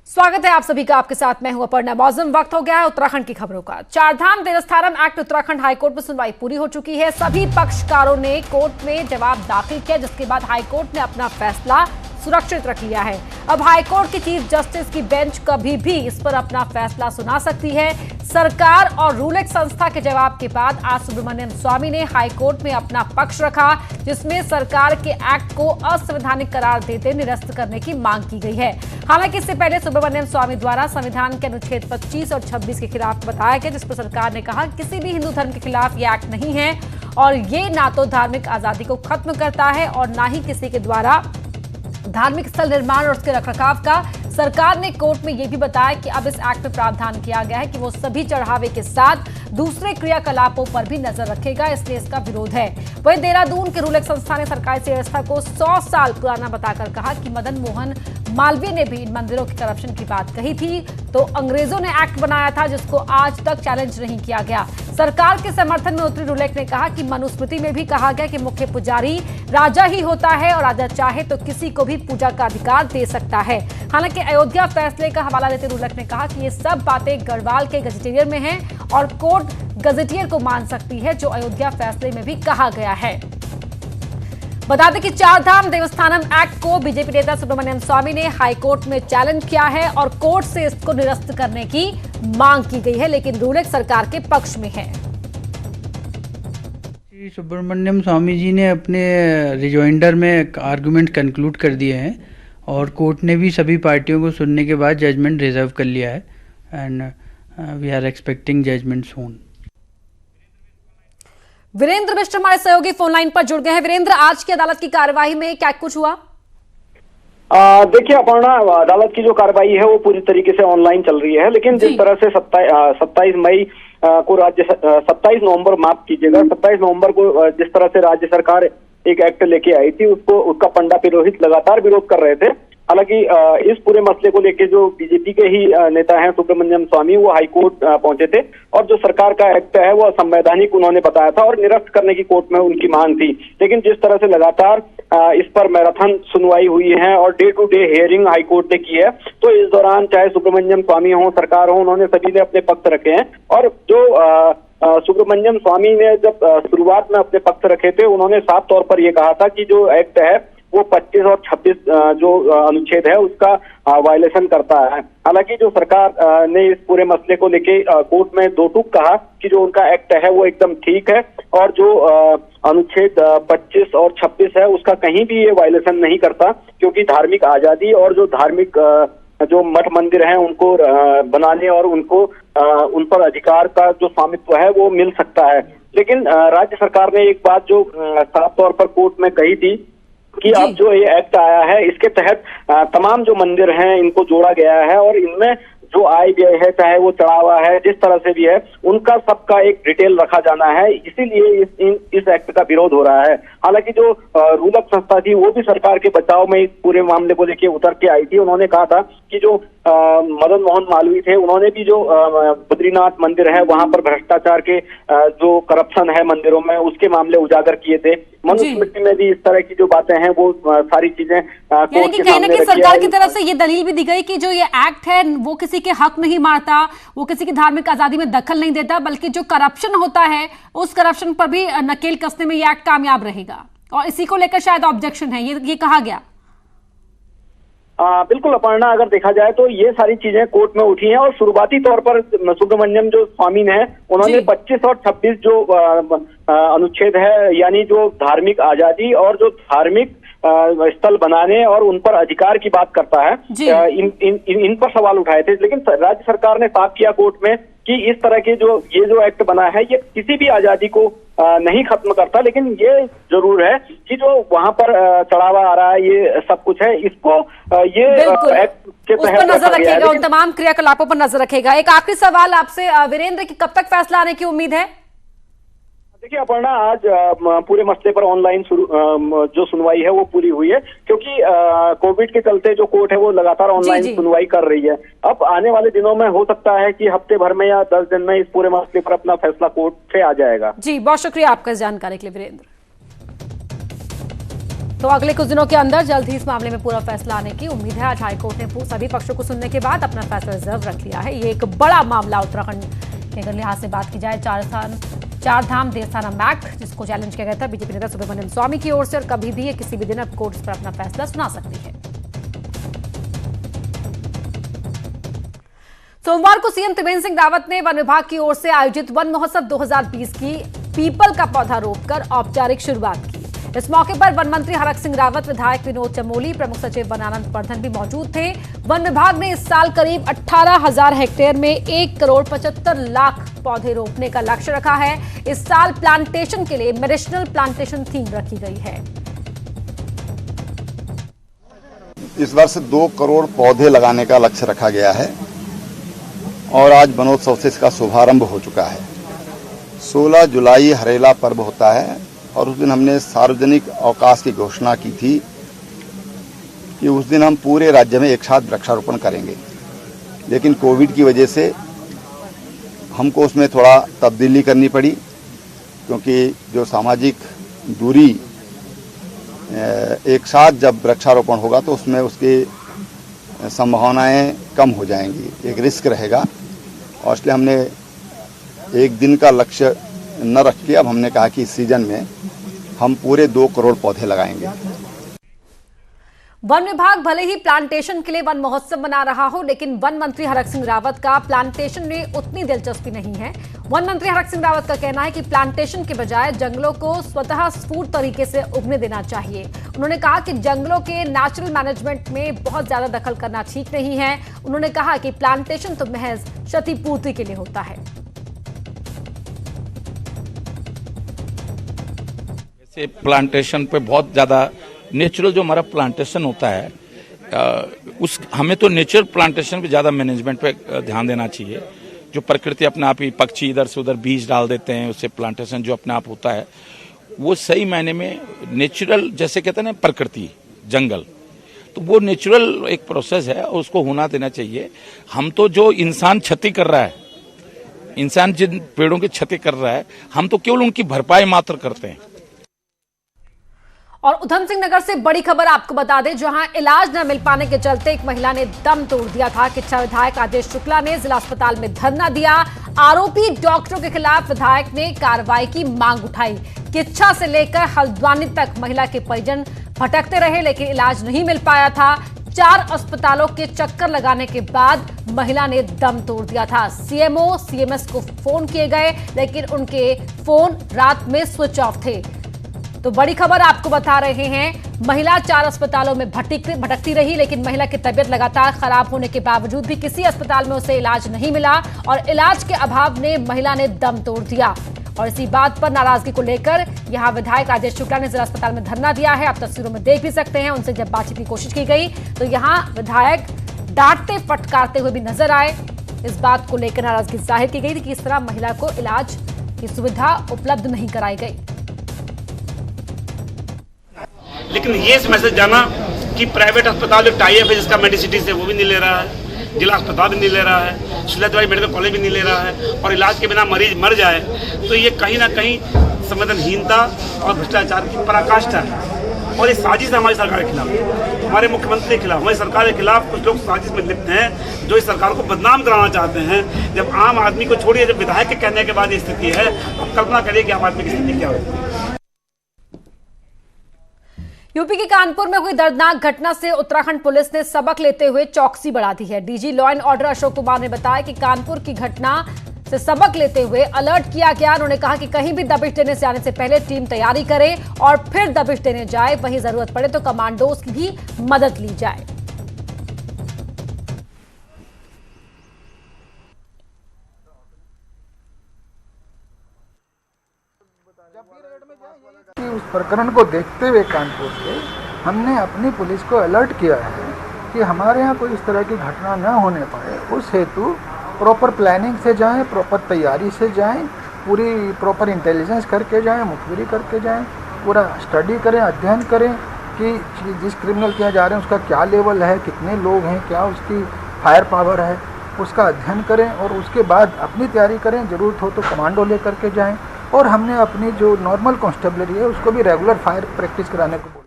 स्वागत है आप सभी का। आपके साथ मैं हूं अपर्णा। मौसम वक्त हो गया है उत्तराखंड की खबरों का। चारधाम देवस्थानम एक्ट उत्तराखंड हाईकोर्ट में सुनवाई पूरी हो चुकी है। सभी पक्षकारों ने कोर्ट में जवाब दाखिल किया, जिसके बाद हाईकोर्ट ने अपना फैसला सुरक्षित रख लिया है। अब हाईकोर्ट की चीफ जस्टिस की बेंच कभी भी इस पर अपना फैसला सुना सकती है। सरकार और रूलेक्स संस्था के जवाब के बाद आज सुब्रमण्यम स्वामी ने हाईकोर्ट में अपना पक्ष रखा, जिसमें सरकार के एक्ट को असंवैधानिक करार देते निरस्त करने की मांग की गई है। हालांकि इससे पहले सुब्रमण्यम स्वामी द्वारा संविधान के अनुच्छेद 25 और 26 के खिलाफ बताया गया, जिस पर सरकार ने कहा किसी भी हिंदू धर्म के खिलाफ ये एक्ट नहीं है और ये ना तो धार्मिक आजादी को खत्म करता है और ना ही किसी के द्वारा धार्मिक स्थल निर्माण और उसके रखरखाव का। सरकार ने कोर्ट में यह भी बताया कि अब इस एक्ट में प्रावधान किया गया है कि वो सभी चढ़ावे के साथ दूसरे क्रियाकलापों पर भी नजर रखेगा, इसलिए इसका विरोध है। वहीं देहरादून के रूलेक्स संस्था ने सरकारी व्यवस्था को 100 साल पुराना बताकर कहा कि मदन मोहन मालवीय ने भी इन मंदिरों की करप्शन की बात कही थी, तो अंग्रेजों ने एक्ट बनाया था जिसको आज तक चैलेंज नहीं किया गया। सरकार के समर्थन में उतरी रूलेक्स ने कहा कि मनुस्मृति में भी कहा गया कि मुख्य पुजारी राजा ही होता है और राजा चाहे तो किसी को भी पूजा का अधिकार दे सकता है। हालांकि अयोध्या फैसले का हवाला देते रूलेक्स ने कहा कि ये सब बातें गढ़वाल के गजेटियर में हैं और कोर्ट गजेटियर को मान सकती है, जो अयोध्या फैसले में भी कहा गया है। बता दें कि चारधाम देवस्थानम एक्ट को बीजेपी नेता सुब्रमण्यम स्वामी ने हाईकोर्ट में चैलेंज किया है और कोर्ट से इसको निरस्त करने की मांग की गई है, लेकिन रूलेक्स सरकार के पक्ष में है। सुब्रमण्यम स्वामी जी ने अपने रिजॉइंडर में आर्गुमेंट कंक्लूड कर दिए हैं और कोर्ट ने भी सभी पार्टियों को सुनने के बाद जजमेंट रिजर्व कर लिया है and we are expecting judgement soon. Virendra Mishra हमारे सहयोगी फोन लाइन पर जुड़ गए हैं। वीरेंद्र, आज की अदालत की कार्यवाही में क्या कुछ हुआ? देखिए अपर्णा, अदालत की जो कार्रवाई है वो पूरी तरीके से ऑनलाइन चल रही है, लेकिन जिस तरह से 27 मई को 27 नवंबर माफ कीजिएगा 27 नवंबर को जिस तरह से राज्य सरकार एक एक्ट लेके आई थी, उसका पंडा पुरोहित लगातार विरोध कर रहे थे। हालांकि इस पूरे मसले को लेकर जो बीजेपी के ही नेता हैं सुब्रमण्यम स्वामी, वो हाईकोर्ट पहुंचे थे और जो सरकार का एक्ट है वो असंवैधानिक उन्होंने बताया था और निरस्त करने की कोर्ट में उनकी मांग थी। लेकिन जिस तरह से लगातार इस पर मैराथन सुनवाई हुई है और day to day hearing high court ने की है, तो इस दौरान चाहे सुब्रमण्यम स्वामी हो, सरकार हो, उन्होंने सभी ने अपने पक्ष रखे हैं। और जो सुब्रमण्यम स्वामी ने जब शुरुआत में अपने पक्ष रखे थे, उन्होंने साफ तौर पर यह कहा था कि जो एक्ट है वो 25 और 26 जो अनुच्छेद है उसका वायलेशन करता है। हालांकि जो सरकार ने इस पूरे मसले को लेके कोर्ट में दो टूक कहा कि जो उनका एक्ट है वो एकदम ठीक है और जो अनुच्छेद 25 और 26 है उसका कहीं भी ये वायलेशन नहीं करता, क्योंकि धार्मिक आजादी और जो धार्मिक जो मठ मंदिर हैं उनको बनाने और उनको उन पर अधिकार का जो स्वामित्व है वो मिल सकता है। लेकिन राज्य सरकार ने एक बात जो साफ तौर पर कोर्ट में कही थी कि अब जो ये एक्ट आया है इसके तहत तमाम जो मंदिर हैं इनको जोड़ा गया है और इनमें जो आय व्यय है, चाहे वो चढ़ावा है, जिस तरह से भी है, उनका सबका एक डिटेल रखा जाना है। इसीलिए इस एक्ट का विरोध हो रहा है। हालांकि जो रूलक संस्था थी वो भी सरकार के बचाव में इस पूरे मामले को लेकर उतर के आई थी। उन्होंने कहा था कि जो मदन मोहन मालवीय थे, उन्होंने भी जो बद्रीनाथ मंदिर है वहां पर भ्रष्टाचार के जो करप्शन है मंदिरों में, उसके मामले उजागर किए थे। मनुस्मृति में भी इस तरह की जो बातें हैं वो सारी चीजें कोर्ट के सामने रखी है। सरकार की तरफ से ये दलील भी दी गई कि जो ये एक्ट है वो किसी के हक नहीं मारता, वो किसी की धार्मिक आजादी में दखल नहीं देता, बल्कि जो करप्शन होता है उस करप्शन पर भी नकेल कसने में ये एक्ट कामयाब रहेगा और इसी को लेकर शायद ऑब्जेक्शन है, ये कहा गया। बिल्कुल अपर्णा, अगर देखा जाए तो ये सारी चीजें कोर्ट में उठी हैं और शुरुआती तौर पर सुब्रमण्यम जो स्वामी ने उन्होंने 25 और 26 जो अनुच्छेद है, यानी जो धार्मिक आजादी और जो धार्मिक स्थल बनाने और उन पर अधिकार की बात करता है, इन पर सवाल उठाए थे। लेकिन राज्य सरकार ने साफ किया कोर्ट में कि इस तरह के ये जो एक्ट बना है ये किसी भी आजादी को नहीं खत्म करता, लेकिन ये जरूर है कि जो वहां पर चढ़ावा आ रहा है, ये सब कुछ है, इसको ये एक्ट के तहत नजर रखेगा, उन तमाम क्रियाकलापों पर नजर रखेगा। एक आखिरी सवाल आपसे वीरेंद्र, की कब तक फैसला आने की उम्मीद है? देखिए अपर्णा, आज पूरे मसले पर ऑनलाइन जो सुनवाई है वो पूरी हुई है, क्योंकि कोविड के चलते जो कोर्ट है वो लगातार ऑनलाइन सुनवाई कर रही है। अब आने वाले दिनों में हो सकता है कि हफ्ते भर में या 10 दिन में इस पूरे मसले पर अपना फैसला कोर्ट से आ जाएगा। जी, बहुत शुक्रिया आपका इस जानकारी के लिए वीरेंद्र। तो अगले कुछ दिनों के अंदर जल्द ही इस मामले में पूरा फैसला आने की उम्मीद है। आज हाईकोर्ट ने सभी पक्षों को सुनने के बाद अपना फैसला रिजर्व रख लिया है। ये एक बड़ा मामला उत्तराखंड के अगर लिहाज से बात की जाए, चार धाम देवस्थानम एक्ट जिसको चैलेंज किया गया था बीजेपी नेता सुब्रमण्यम स्वामी की ओर से, और कभी भी किसी भी दिन अब कोर्ट इस पर अपना फैसला सुना सकती है। सोमवार को सीएम त्रिवेंद्र सिंह रावत ने वन विभाग की ओर से आयोजित वन महोत्सव 2020 की पीपल का पौधा रोपकर औपचारिक शुरुआत की। इस मौके पर वन मंत्री हरक सिंह रावत, विधायक विनोद चमोली, प्रमुख सचिव वन आनंद वर्धन भी मौजूद थे। वन विभाग ने इस साल करीब 18,000 हेक्टेयर में 1,75,00,000 पौधे रोपने का लक्ष्य रखा है। इस साल प्लांटेशन के लिए मेडिसिनल प्लांटेशन थीम रखी गई है। इस वर्ष 2 करोड़ पौधे लगाने का लक्ष्य रखा गया है और आज वनोत्सव से इसका शुभारंभ हो चुका है। 16 जुलाई हरेला पर्व होता है और उस दिन हमने सार्वजनिक अवकाश की घोषणा की थी कि उस दिन हम पूरे राज्य में एक साथ वृक्षारोपण करेंगे, लेकिन कोविड की वजह से हमको उसमें थोड़ा तब्दीली करनी पड़ी, क्योंकि जो सामाजिक दूरी एक साथ जब वृक्षारोपण होगा तो उसमें उसकी संभावनाएं कम हो जाएंगी, एक रिस्क रहेगा, और इसलिए हमने एक दिन का लक्ष्य न रख के अब हमने कहा कि इस सीजन में हम पूरे 2 करोड़ पौधे लगाएंगे। वन विभाग भले ही प्लांटेशन के लिए वन महोत्सव मना रहा हो, लेकिन वन मंत्री हरक सिंह रावत का प्लांटेशन में उतनी दिलचस्पी नहीं है। वन मंत्री हरक सिंह रावत का कहना है कि प्लांटेशन के बजाय जंगलों को स्वतः स्फूर्त तरीके से उगने देना चाहिए। उन्होंने कहा कि जंगलों के नेचुरल मैनेजमेंट में बहुत ज्यादा दखल करना ठीक नहीं है। उन्होंने कहा कि प्लांटेशन तो महज क्षतिपूर्ति के लिए होता है। प्लांटेशन पे बहुत ज़्यादा नेचुरल जो हमारा प्लांटेशन होता है हमें तो नेचुरल प्लांटेशन पे ज़्यादा मैनेजमेंट पे ध्यान देना चाहिए। जो प्रकृति अपने आप ही पक्षी इधर से उधर बीज डाल देते हैं, उससे प्लांटेशन जो अपने आप होता है वो सही मायने में नेचुरल, जैसे कहते हैं ना प्रकृति जंगल, तो वो नेचुरल एक प्रोसेस है और उसको होना देना चाहिए। हम तो जो इंसान क्षति कर रहा है, इंसान जिन पेड़ों की क्षति कर रहा है, हम तो केवल उनकी भरपाई मात्र करते हैं। और उधम सिंह नगर से बड़ी खबर आपको बता दें, जहां इलाज न मिल पाने के चलते एक महिला ने दम तोड़ दिया था। किच्छा विधायक राजेश शुक्ला ने जिला अस्पताल में धरना दिया। आरोपी डॉक्टरों के खिलाफ विधायक ने कार्रवाई की मांग उठाई। किच्छा से लेकर हल्द्वानी तक महिला के परिजन भटकते रहे, लेकिन इलाज नहीं मिल पाया था। 4 अस्पतालों के चक्कर लगाने के बाद महिला ने दम तोड़ दिया था। सीएमओ, सीएमएस को फोन किए गए, लेकिन उनके फोन रात में स्विच ऑफ थे। तो बड़ी खबर आपको बता रहे हैं, महिला 4 अस्पतालों में भटकती रही, लेकिन महिला की तबीयत लगातार खराब होने के बावजूद भी किसी अस्पताल में उसे इलाज नहीं मिला और इलाज के अभाव ने महिला ने दम तोड़ दिया। और इसी बात पर नाराजगी को लेकर यहां विधायक राजेश शुक्ला ने जिला अस्पताल में धरना दिया है। आप तस्वीरों में देख भी सकते हैं, उनसे जब बातचीत की कोशिश की गई तो यहां विधायक डांटते फटकारते हुए भी नजर आए। इस बात को लेकर नाराजगी जाहिर की गई थी कि इस तरह महिला को इलाज की सुविधा उपलब्ध नहीं कराई गई। लेकिन ये मैसेज जाना कि प्राइवेट अस्पताल जो टाई अप है जिसका मेडिसिटी से वो भी नहीं ले रहा है, जिला अस्पताल भी नहीं ले रहा है, शिलादवाई मेडिकल कॉलेज भी नहीं ले रहा है, और इलाज के बिना मरीज मर जाए, तो ये कहीं ना कहीं संवेदनहीनता और भ्रष्टाचार की पराकाष्ठा है। और ये साजिश है हमारी सरकार के खिलाफ, हमारे मुख्यमंत्री के खिलाफ, हमारी सरकार के खिलाफ कुछ लोग साजिश में लिप्त हैं जो इस सरकार को बदनाम कराना चाहते हैं। जब आम आदमी को छोड़िए, जब विधायक के कहने के बाद ये स्थिति है, अब कल्पना करिए कि आम आदमी की स्थिति क्या होगी। यूपी के कानपुर में हुई दर्दनाक घटना से उत्तराखंड पुलिस ने सबक लेते हुए चौकसी बढ़ा दी है। DG law and order Ashok Kumar ने बताया कि कानपुर की घटना से सबक लेते हुए अलर्ट किया गया। उन्होंने कहा कि कहीं भी दबिश देने से आने से पहले टीम तैयारी करे और फिर दबिश देने जाए, वहीं जरूरत पड़े तो कमांडोज की भी मदद ली जाए। उस प्रकरण को देखते हुए कानपुर से हमने अपनी पुलिस को अलर्ट किया है कि हमारे यहाँ कोई इस तरह की घटना न होने पाए, उस हेतु प्रॉपर प्लानिंग से जाएं, प्रॉपर तैयारी से जाएं, पूरी प्रॉपर इंटेलिजेंस करके जाएं, मुखबिरी करके जाएं, पूरा स्टडी करें, अध्ययन करें कि जिस क्रिमिनल किया जा रहे हैं उसका क्या लेवल है, कितने लोग हैं, क्या उसकी फायर पावर है, उसका अध्ययन करें और उसके बाद अपनी तैयारी करें। ज़रूरत हो तो कमांडो ले करके जाएँ। और हमने अपनी जो नॉर्मल कांस्टेबलरी है उसको भी रेगुलर फायर प्रैक्टिस कराने को बोला।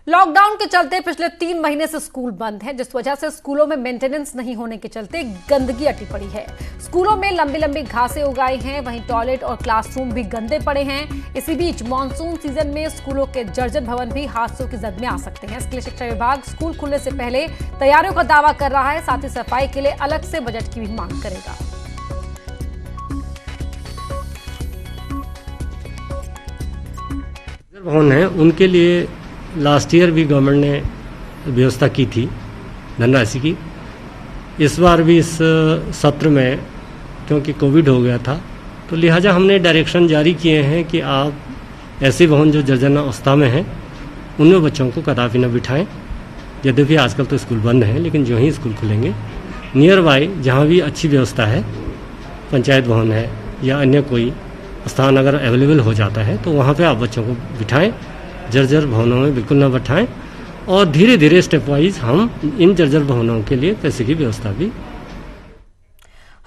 लॉकडाउन के चलते पिछले 3 महीने से स्कूल बंद है, जिस वजह से स्कूलों में मेंटेनेंस नहीं होने के चलते गंदगी अटी पड़ी है। स्कूलों में लंबी लंबी घासें उगाई हैं, वहीं टॉयलेट और क्लासरूम भी गंदे पड़े हैं। इसी बीच मानसून सीजन में स्कूलों के जर्जर भवन भी हादसों की जद में आ सकते हैं। इसके लिए शिक्षा विभाग स्कूल खुलने से पहले तैयारियों का दावा कर रहा है, साथ ही सफाई के लिए अलग से बजट की भी मांग करेगा। भवन है उनके लिए लास्ट ईयर भी गवर्नमेंट ने व्यवस्था की थी धनराशि की। इस बार भी इस सत्र में क्योंकि कोविड हो गया था तो लिहाजा हमने डायरेक्शन जारी किए हैं कि आप ऐसे भवन जो जर्जर अवस्था में हैं उनमें बच्चों को कदापि न बिठाएं। यद्यपि आजकल तो स्कूल बंद हैं, लेकिन जो ही स्कूल खुलेंगे नियर बाय जहाँ भी अच्छी व्यवस्था है, पंचायत भवन है या अन्य कोई स्थान अगर अवेलेबल हो जाता है तो वहाँ पे आप बच्चों को बिठाएं। जर्जर भवनों में बिल्कुल न बिठाएं और धीरे धीरे स्टेप वाइज हम इन जर्जर भवनों के लिए पैसे की व्यवस्था भी।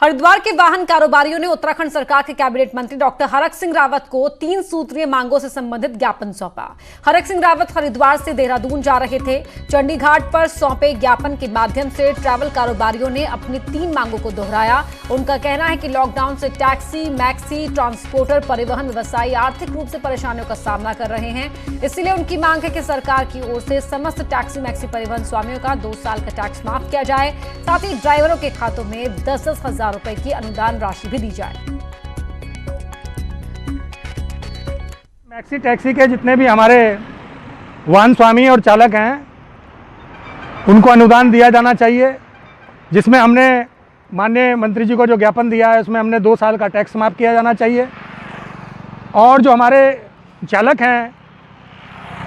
हरिद्वार के वाहन कारोबारियों ने उत्तराखंड सरकार के कैबिनेट मंत्री डॉक्टर हरक सिंह रावत को 3 सूत्रीय मांगों से संबंधित ज्ञापन सौंपा। हरक सिंह रावत हरिद्वार से देहरादून जा रहे थे। चंडीघाट पर सौंपे ज्ञापन के माध्यम से ट्रैवल कारोबारियों ने अपनी 3 मांगों को दोहराया। उनका कहना है कि लॉकडाउन से टैक्सी, मैक्सी, ट्रांसपोर्टर, परिवहन व्यवसायी आर्थिक रूप से परेशानियों का सामना कर रहे हैं। इसलिए उनकी मांग है कि सरकार की ओर से समस्त टैक्सी, मैक्सी परिवहन स्वामियों का 2 साल का टैक्स माफ किया जाए। साथ ही ड्राइवरों के खातों में 10-10 हजार रुपए की अनुदान राशि भी दी जाए। मैक्सी टैक्सी के जितने भी हमारे वाहन स्वामी और चालक हैं उनको अनुदान दिया जाना चाहिए, जिसमें हमने माननीय मंत्री जी को जो ज्ञापन दिया है उसमें हमने 2 साल का टैक्स माफ किया जाना चाहिए। और जो हमारे चालक हैं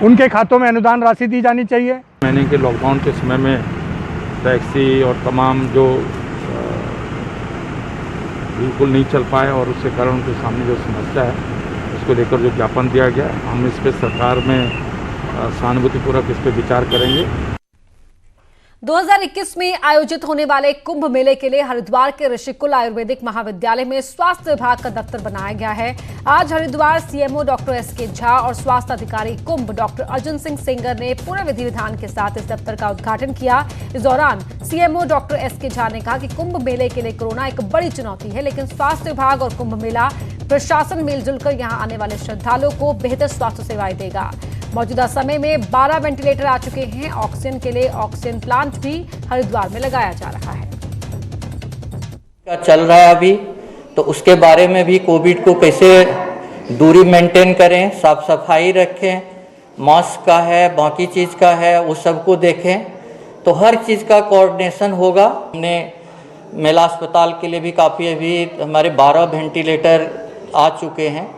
उनके खातों में अनुदान राशि दी जानी चाहिए। महीने के लॉकडाउन के समय में टैक्सी और तमाम जो बिल्कुल नहीं चल पाए और उसके कारण उनके सामने जो समस्या है उसको लेकर जो ज्ञापन दिया गया, हम इस पर सरकार में सहानुभूतिपूर्वक इस पर विचार करेंगे। 2021 में आयोजित होने वाले कुंभ मेले के लिए हरिद्वार के ऋषिकुल आयुर्वेदिक महाविद्यालय में स्वास्थ्य विभाग का दफ्तर बनाया गया है। आज Haridwar CMO doctor SK Jha और स्वास्थ्य अधिकारी कुंभ डॉक्टर अर्जुन सिंह सेंगर ने पूरे विधि विधान के साथ इस दफ्तर का उद्घाटन किया। इस दौरान सीएमओ डॉक्टर एसके झा ने कहा कि कुंभ मेले के लिए कोरोना एक बड़ी चुनौती है, लेकिन स्वास्थ्य विभाग और कुंभ मेला प्रशासन मिलजुल कर यहाँ आने वाले श्रद्धालुओं को बेहतर स्वास्थ्य सेवाएं देगा। मौजूदा समय में 12 वेंटिलेटर आ चुके हैं। ऑक्सीजन के लिए ऑक्सीजन प्लांट भी हरिद्वार में लगाया जा रहा है। चल रहा है अभी, तो उसके बारे में भी कोविड को कैसे दूरी मेंटेन करें, साफ सफाई रखें, मास्क का है, बाकी चीज का है, वो सबको देखें, तो हर चीज का कोऑर्डिनेशन होगा। हमने मेला अस्पताल के लिए भी काफ़ी अभी हमारे 12 वेंटिलेटर आ चुके हैं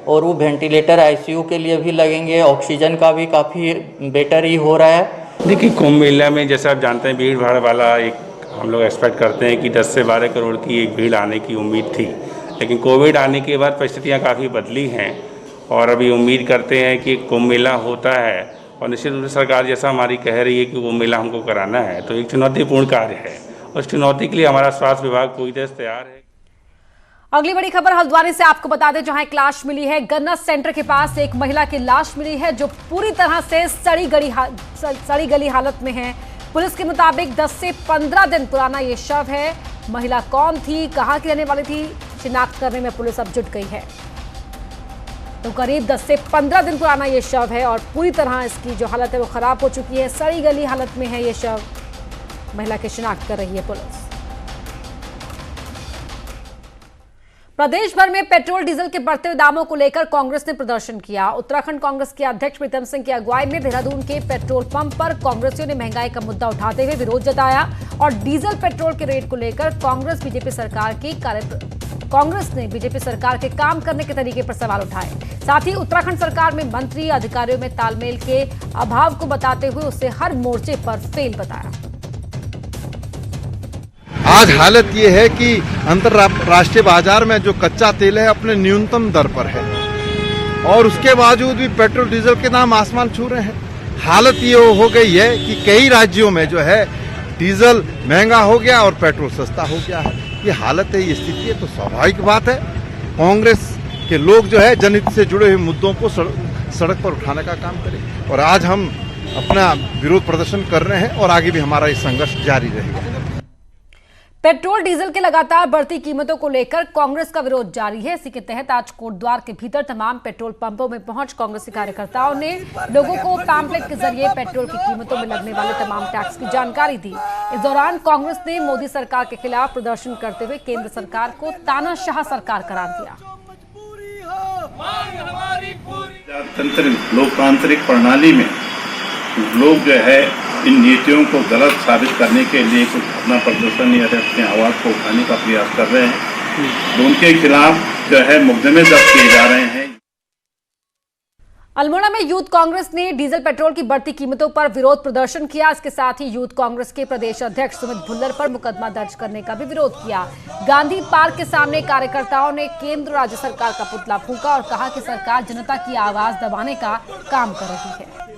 और वो वेंटिलेटर आईसीयू के लिए भी लगेंगे। ऑक्सीजन का भी काफ़ी बेटर ही हो रहा है। देखिए, कुंभ मेला में जैसे आप जानते हैं भीड़ भाड़ वाला एक हम लोग एक्सपेक्ट करते हैं कि 10 से 12 करोड़ की एक भीड़ आने की उम्मीद थी, लेकिन कोविड आने के बाद परिस्थितियाँ काफ़ी बदली हैं और अभी उम्मीद करते हैं कि कुंभ मेला होता है और निश्चित रूप से सरकार जैसा हमारी कह रही है कि कुंभ मेला हमको कराना है, तो एक चुनौतीपूर्ण कार्य है और उस चुनौती के लिए हमारा स्वास्थ्य विभाग पूरी तरह से तैयार है। अगली बड़ी खबर हल्द्वानी से आपको बता दें, जहां एक लाश मिली है। गन्ना सेंटर के पास एक महिला की लाश मिली है जो पूरी तरह से सड़ी गली हालत में है। पुलिस के मुताबिक 10 से 15 दिन पुराना ये शव है। महिला कौन थी, कहां की रहने वाली थी, शिनाख्त करने में पुलिस अब जुट गई है। तो करीब 10 से 15 दिन पुराना ये शव है और पूरी तरह इसकी जो हालत है वो खराब हो चुकी है। सड़ी गली हालत में है ये शव। महिला की शिनाख्त कर रही है पुलिस। प्रदेश भर में पेट्रोल डीजल के बढ़ते हुए दामों को लेकर कांग्रेस ने प्रदर्शन किया। उत्तराखंड कांग्रेस के अध्यक्ष प्रीतम सिंह की अगुवाई में देहरादून के पेट्रोल पंप पर कांग्रेसियों ने महंगाई का मुद्दा उठाते हुए विरोध जताया और डीजल पेट्रोल के रेट को लेकर कांग्रेस ने बीजेपी सरकार के काम करने के तरीके पर सवाल उठाए। साथ ही उत्तराखंड सरकार में मंत्री अधिकारियों में तालमेल के अभाव को बताते हुए उसे हर मोर्चे पर फेल बताया। आज हालत ये है कि अंतर्राष्ट्रीय बाजार में जो कच्चा तेल है अपने न्यूनतम दर पर है और उसके बावजूद भी पेट्रोल डीजल के दाम आसमान छू रहे हैं। हालत ये हो गई है कि कई राज्यों में जो है डीजल महंगा हो गया और पेट्रोल सस्ता हो गया है। ये हालत है, ये स्थिति है, तो स्वाभाविक बात है कांग्रेस के लोग जो है जनहित से जुड़े हुए मुद्दों को सड़क पर उठाने का काम करें। और आज हम अपना विरोध प्रदर्शन कर रहे हैं और आगे भी हमारा ये संघर्ष जारी रहेगा। पेट्रोल डीजल के लगातार बढ़ती कीमतों को लेकर कांग्रेस का विरोध जारी है। इसी के तहत आज कोटद्वार के भीतर तमाम पेट्रोल पंपों में पहुंच कांग्रेसी कार्यकर्ताओं ने लोगों को पैम्पलेट के जरिए पेट्रोल की कीमतों में लगने वाले तमाम टैक्स की जानकारी दी। इस दौरान कांग्रेस ने मोदी सरकार के खिलाफ प्रदर्शन करते हुए केंद्र सरकार को तानाशाह सरकार करार दिया। लोकतांत्रिक प्रणाली में लोग जो है इन नीतियों को गलत साबित करने के लिए कुछ अपना प्रदर्शन या अपने आवाज को उठाने का प्रयास कर रहे हैं, तो उनके खिलाफ जो है मुकदमे दर्ज किए जा रहे हैं। अल्मोड़ा में यूथ कांग्रेस ने डीजल पेट्रोल की बढ़ती कीमतों पर विरोध प्रदर्शन किया। इसके साथ ही यूथ कांग्रेस के प्रदेश अध्यक्ष सुमित भुल्लर पर मुकदमा दर्ज करने का भी विरोध किया। गांधी पार्क के सामने कार्यकर्ताओं ने केंद्र राज्य सरकार का पुतला फूंका और कहा कि सरकार जनता की आवाज दबाने का काम कर रही है।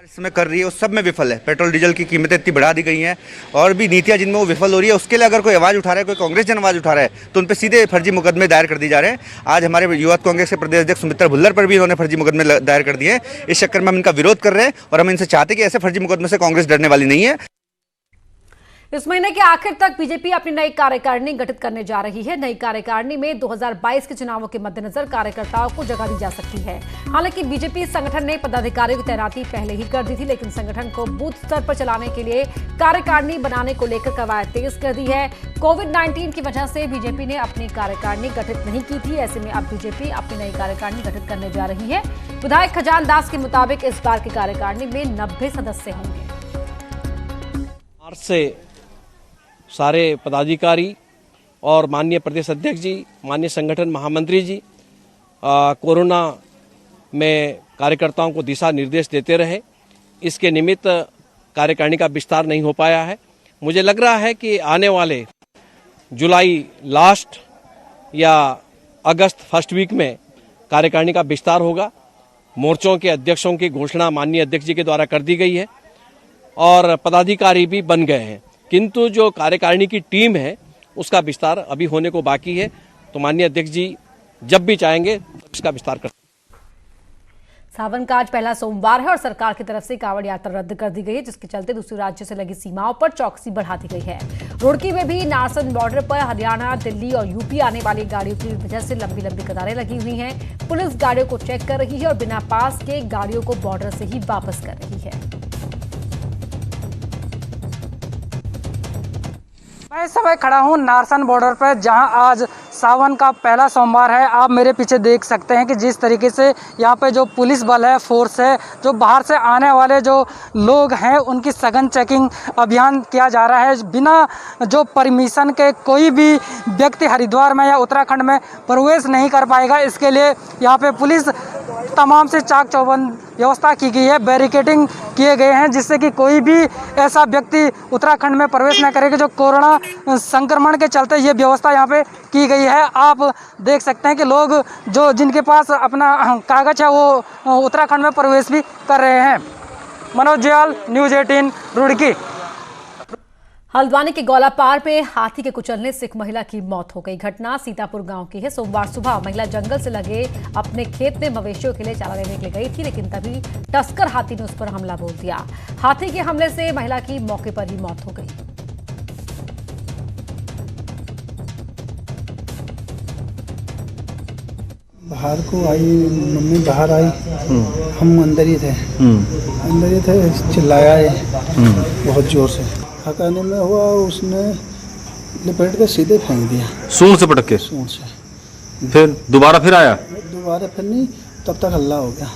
इसमें कर रही है उस सब में विफल है। पेट्रोल डीजल की कीमतें इतनी बढ़ा दी गई हैं और भी नीतियां जिनमें वो विफल हो रही है, उसके लिए अगर कोई आवाज़ उठा रहा है, कोई कांग्रेस जन आवाज़ उठा रहा है, तो उन पर सीधे फर्जी मुकदमे दायर कर दिए जा रहे हैं। आज हमारे युवा कांग्रेस के प्रदेश अध्यक्ष सुमित्रा भुल्लर पर भी इन्होंने फर्जी मुकदमे दायर कर दिए हैं। इस चक्कर में हम इनका विरोध कर रहे हैं और हम इनसे चाहते हैं कि ऐसे फर्जी मुकदमे से कांग्रेस डरने वाली नहीं है। इस महीने के आखिर तक बीजेपी अपनी नई कार्यकारिणी गठित करने जा रही है। नई कार्यकारिणी में 2022 के चुनावों के मद्देनजर कार्यकर्ताओं को जगह दी जा सकती है। हालांकि बीजेपी संगठन ने पदाधिकारियों की तैनाती पहले ही कर दी थी, लेकिन संगठन को बूथ स्तर पर चलाने के लिए कार्यकारिणी बनाने को लेकर कवायद तेज कर दी है। कोविड-19 की वजह से बीजेपी ने अपनी कार्यकारिणी गठित नहीं की थी। ऐसे में अब बीजेपी अपनी नई कार्यकारिणी गठित करने जा रही है। विधायक खजान दास के मुताबिक इस बार की कार्यकारिणी में 90 सदस्य होंगे। मार्च से सारे पदाधिकारी और माननीय प्रदेश अध्यक्ष जी, माननीय संगठन महामंत्री जी कोरोना में कार्यकर्ताओं को दिशा निर्देश देते रहे। इसके निमित्त कार्यकारिणी का विस्तार नहीं हो पाया है। मुझे लग रहा है कि आने वाले जुलाई लास्ट या अगस्त फर्स्ट वीक में कार्यकारिणी का विस्तार होगा। मोर्चों के अध्यक्षों की घोषणा माननीय अध्यक्ष जी के द्वारा कर दी गई है और पदाधिकारी भी बन गए हैं, किंतु जो कार्यकारिणी की टीम है उसका विस्तार अभी होने को बाकी है। तो माननीय अध्यक्ष जी जब भी चाहेंगे इसका विस्तार कर। सावन का आज पहला सोमवार है और सरकार की तरफ से कांवड़ यात्रा रद्द कर दी गई है, जिसके चलते दूसरे राज्य से लगी सीमाओं पर चौकसी बढ़ा दी गई है। रुड़की में भी नारसन बॉर्डर पर हरियाणा, दिल्ली और यूपी आने वाली गाड़ियों की वजह से लंबी लंबी कतारें लगी हुई हैं। पुलिस गाड़ियों को चेक कर रही है और बिना पास के गाड़ियों को बॉर्डर से ही वापस कर रही है। मैं इस समय खड़ा हूँ नारसन बॉर्डर पर, जहां आज सावन का पहला सोमवार है। आप मेरे पीछे देख सकते हैं कि जिस तरीके से यहाँ पे जो पुलिस बल है, फोर्स है, जो बाहर से आने वाले जो लोग हैं उनकी सघन चेकिंग अभियान किया जा रहा है। बिना जो परमिशन के कोई भी व्यक्ति हरिद्वार में या उत्तराखंड में प्रवेश नहीं कर पाएगा। इसके लिए यहाँ पे पुलिस तमाम से चाक चौबंद व्यवस्था की गई है, बैरिकेडिंग किए गए हैं, जिससे कि कोई भी ऐसा व्यक्ति उत्तराखंड में प्रवेश न करेगा। जो कोरोना संक्रमण के चलते ये व्यवस्था यहाँ पे की गई है। आप देख सकते हैं कि लोग जो जिनके पास अपना कागज है वो उत्तराखंड में प्रवेश भी कर रहे हैं। मनोज जयाल, न्यूज़ 18 रुड़की। हल्द्वानी के गौलापार में हाथी के कुचलने से एक महिला की मौत हो गई। घटना सीतापुर गांव की है। सोमवार सुबह महिला जंगल से लगे अपने खेत में मवेशियों के लिए चारा लेने के लिए गई थी, लेकिन तभी टस्कर हाथी ने उस पर हमला बोल दिया। हाथी के हमले से महिला की मौके पर ही मौत हो गई। बाहर को आई, मम्मी बाहर आई, हम अंदर ही थे, चिल्लाया बहुत जोर से। हकाने में हुआ, उसने लपेट के सीधे फेंक दिया, सूंड से पटक के। सूंड से फिर दोबारा आया, दोबारा फिर नहीं, तब तक हल्ला हो गया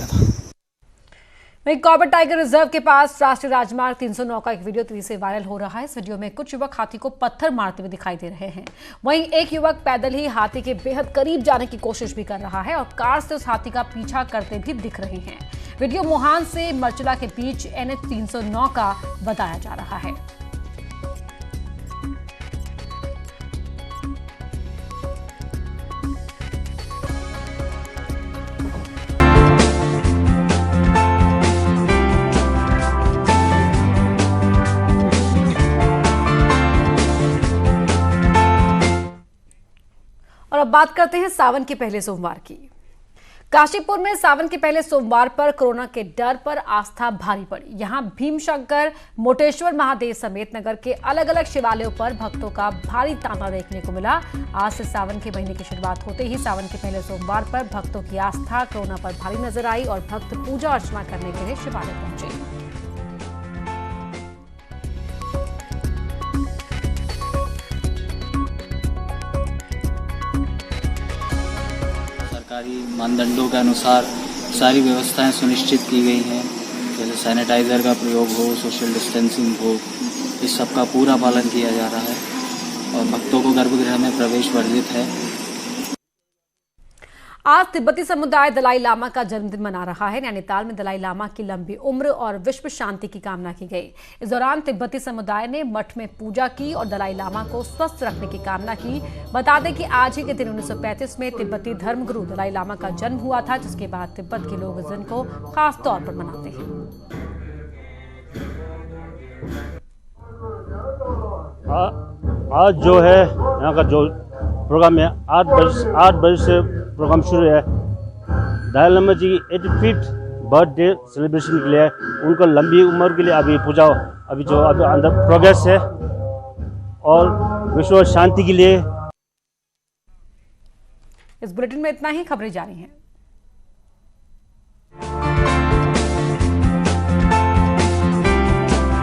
था। वहीं कॉर्बेट टाइगर रिजर्व के पास राष्ट्रीय राजमार्ग 309 का एक वीडियो तेजी से वायरल हो रहा है। इस वीडियो में कुछ युवक हाथी को पत्थर मारते हुए दिखाई दे रहे हैं। वहीं एक युवक पैदल ही हाथी के बेहद करीब जाने की कोशिश भी कर रहा है और कार से उस हाथी का पीछा करते भी दिख रहे हैं। वीडियो मोहान से मरचुला के बीच NH 309 का बताया जा रहा है। और अब बात करते हैं सावन के पहले सोमवार की। काशीपुर में सावन के पहले सोमवार पर कोरोना के डर पर आस्था भारी पड़ी। यहां भीमशंकर, मोटेश्वर महादेव समेत नगर के अलग अलग शिवालयों पर भक्तों का भारी तांता देखने को मिला। आज से सावन के महीने की शुरुआत होते ही सावन के पहले सोमवार पर भक्तों की आस्था कोरोना पर भारी नजर आई और भक्त पूजा अर्चना करने के लिए शिवालय पहुंचे। सरकारी मानदंडों के अनुसार सारी व्यवस्थाएं सुनिश्चित की गई हैं, जैसे सैनिटाइज़र का प्रयोग हो, सोशल डिस्टेंसिंग हो, इस सब का पूरा पालन किया जा रहा है और भक्तों को गर्भगृह में प्रवेश वर्जित है। आज तिब्बती समुदाय दलाई लामा का जन्मदिन मना रहा है। नैनीताल में दलाई लामा की लंबी उम्र और विश्व शांति की कामना की गई। इस दौरान तिब्बती समुदाय ने मठ में पूजा की और दलाई लामा को स्वस्थ रखने की कामना की। बता दें कि आज ही के दिन 1935 में तिब्बती धर्मगुरु दलाई लामा का जन्म हुआ था, जिसके बाद तिब्बत के लोग इस दिन को खास तौर पर मनाते हैं। आज जो है यहाँ का जो प्रोग्राम है 8 बजे से प्रोग्राम शुरू है। दलाई लामा जी की 85th बर्थडे सेलिब्रेशन के लिए उनको लंबी उम्र के लिए अभी पूजा अभी अंदर प्रोग्रेस है और विश्व शांति के लिए। इस बुलेटिन में इतना ही। खबरें जारी हैं।